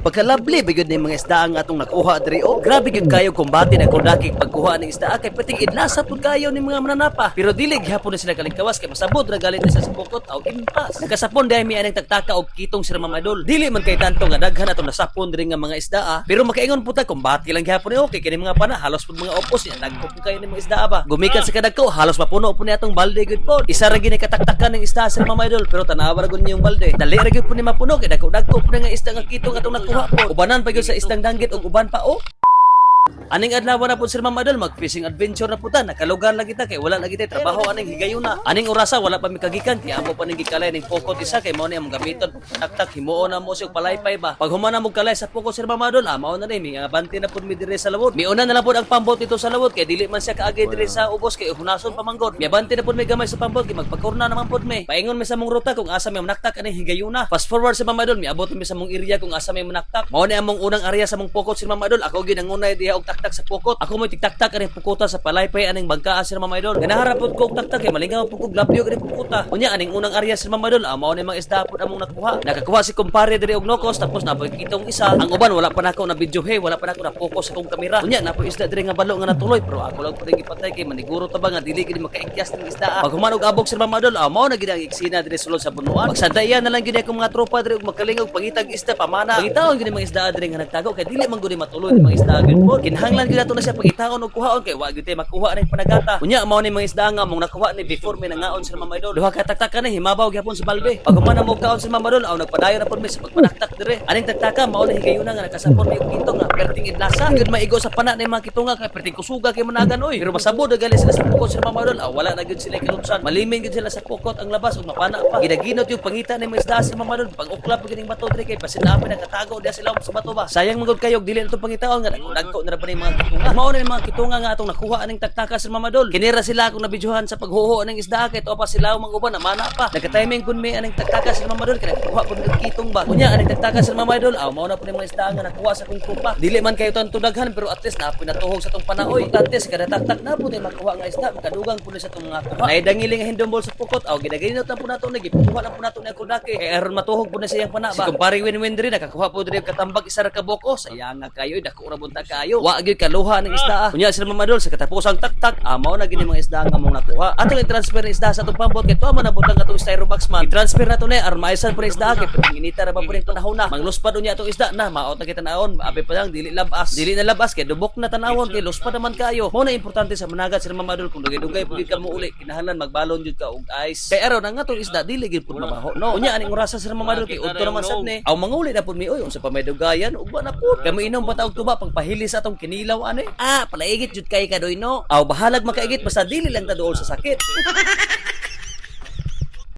Pagkalabli bigod ni mga isda ang atong nakuha diri o. Grabe gyud kayo kumbati na kordakig pagkuha ng isda kay pating idlasa pud kayo ni mga mananapa. Pero dili gyapon na sila kalingkawas kay masabot ra galit na sa pukot aw impas. Nakasapon dai mi anang tagtaka og kitong sila mamadol. Dili man kay tanto nga daghan atong nasapon diri nga mga isda pero makaingon pud ta kumbati lang gyapon ni okay kini mga pana halos pud mga opos niya dagko pud kayo ni mga isda ba. Gumikan sa kadagko halos mapuno pud ni atong balde gud pod. Isa ra gini kataktakan ng isda sa mamadol pero tanawa ra gud niyong balde. Dali ra gyud pud ni mapuno kay dagko pud nga isda nga kitong atong nakuha po. Ubanan pa gyud sa isdang danggit ug uban pa o. Aning adlaw na po Sir Mamadol mag-fishing adventure na puta nakalugar lang kita kay wala lagi tay trabaho aning higayuna. Aning orasa wala pa mi kagikan kay amo pa ning gikalay ning pokot isa kay mao ni among gamiton taktak himuon na mo sig palaypay ba. Pag humana mo kalay sa pokot Sir Mamadol mao na ni mi abante na pud mi dire sa lawod. Miuna na lang pud ang pambot dito sa lawod kay dili man siya kaagi dire sa ubos kay hunason pa manggod. Mi abante na pud mi gamay sa pambot kay magpakurna naman pud mi. Paingon mi sa mong ruta kung asa mi manaktak aning higayuna. Fast forward sa Mamadol mi abot mi sa mong area kung asa mi manaktak. Mao ni among unang area sa mong pokot Sir Mamadol. Ako gyud ang unay diha og taktak sa pokot. Ako mo tiktaktak aning pukuta sa palaypay aning bangka Sir Mamadol. Ganaharap pud ko og taktak kay malingaw pud ko glapyo aning pukuta. Unya aning unang area Sir Mamadol mao ni mga isda pud among nakuha. Nakakuha si kumpare diri og nokos tapos napoy kitong isa. Ang uban wala pa nako na video wala pa nako na focus sa akong kamera. Unya napoy isda diri nga balo nga natuloy pero ako lang pud gipatay kay maniguro ta ba nga dili gid makaikyas ning isda. Pag humanog abog Sir Mamadol mao na gid ang eksena diri sulod sa bunuan. Pagsandayan na lang gid ako mga tropa diri og makalingog pangitag isda pamana. Pangitaon gid mga isda diri nga nagtago kay dili man gud matuloy mga isda gid po. Kinahanglan gid ato na siya pangitaon og kuhaon kay wa gyud tay makuha ning panagata. Unya mao ni mga isda nga mong nakuha ni before mi nangaon Sir Mamadol. Duha ka taktakan ni himabaw gyapon sa balde. Pag humana mo kaon Sir Mamadol nagpadayon na pud mi sa pagpanaktak dire. Aning taktaka mao ni higayuna nga nakasapon mi og kitong nga perting idlasa. Gyud maigo sa pana ni mga kitong nga kay perting kusuga kay managan oy. Pero masabod gali sila sa pukot Sir Mamadol. Wala na gyud sila kilutsan. Malimin gyud sila sa pukot ang labas ug mapana pa. Ginaginot yung pangita ni mga isda Sir Mamadol. Pag uklap pud kining bato dire kay pasinapin nakatago dia sila sa bato ba. Sayang magud kayo dili na to pangitaon nga dagko na ra ba ni mga kitunga. Mao ni mga kitunga nga atong nakuha aning taktaka Sir Mamadol. Kinira sila akong nabidyohan sa paghuho ng isda kay to pa sila mga uban na mana pa. Nagka-timing kun mi aning taktaka Sir Mamadol kay nakuha pud ng kitong ba. Unya aning taktaka Sir Mamadol mao na pud mga isda nga nakuha sa akong trupa. Dili man kayo tanto daghan pero at least napoy natuhog sa tong panaoy. At least kada taktak na pud makuha nga isda makadugang pud sa tong mga kuha. Nay dangiling nga hindombol sa pukot aw ginaginot na pud nato nagipuha na pud nato ni kurdake. Kay aron matuhog pud na siyang pana ba. Si kumpare win-win diri nakakuha pud diri katambag isa ra ka buko. Sayang nga kayo dako ra bunta kayo. Wa gyud kaluha ng isda. Unya Sir Mamadol sa katapusang taktak mao na gini mga isda nga mong nakuha. Atong i-transfer ng isda sa atong pambot kay to man nabutang atong styrobox man. I-transfer na to ni armaisan pa isda kay pud inita ra ba pud panahon na. Mangluspad unya atong isda na maot na kita naon. Abi pa lang dili labas. Dili na labas kay dubok na tanawon kay luspad naman kayo. Mao na importante sa managat Sir Mamadol kung dugay-dugay pud ka mo uli kinahanglan magbalon jud ka og ice. Kay araw na nga atong isda dili gid pud mabaho no. Unya aning orasa Sir Mamadol kay udto naman sad ni. Aw manguli na pud mi oy unsa pa may dugayan ug ba na pud. Kay mo inom pa ta og tuba pangpahili sa atong kinilaw ani. Palaigit jud kay kadoy no. Aw bahalag makaigit basta dili lang ta duol sa sakit.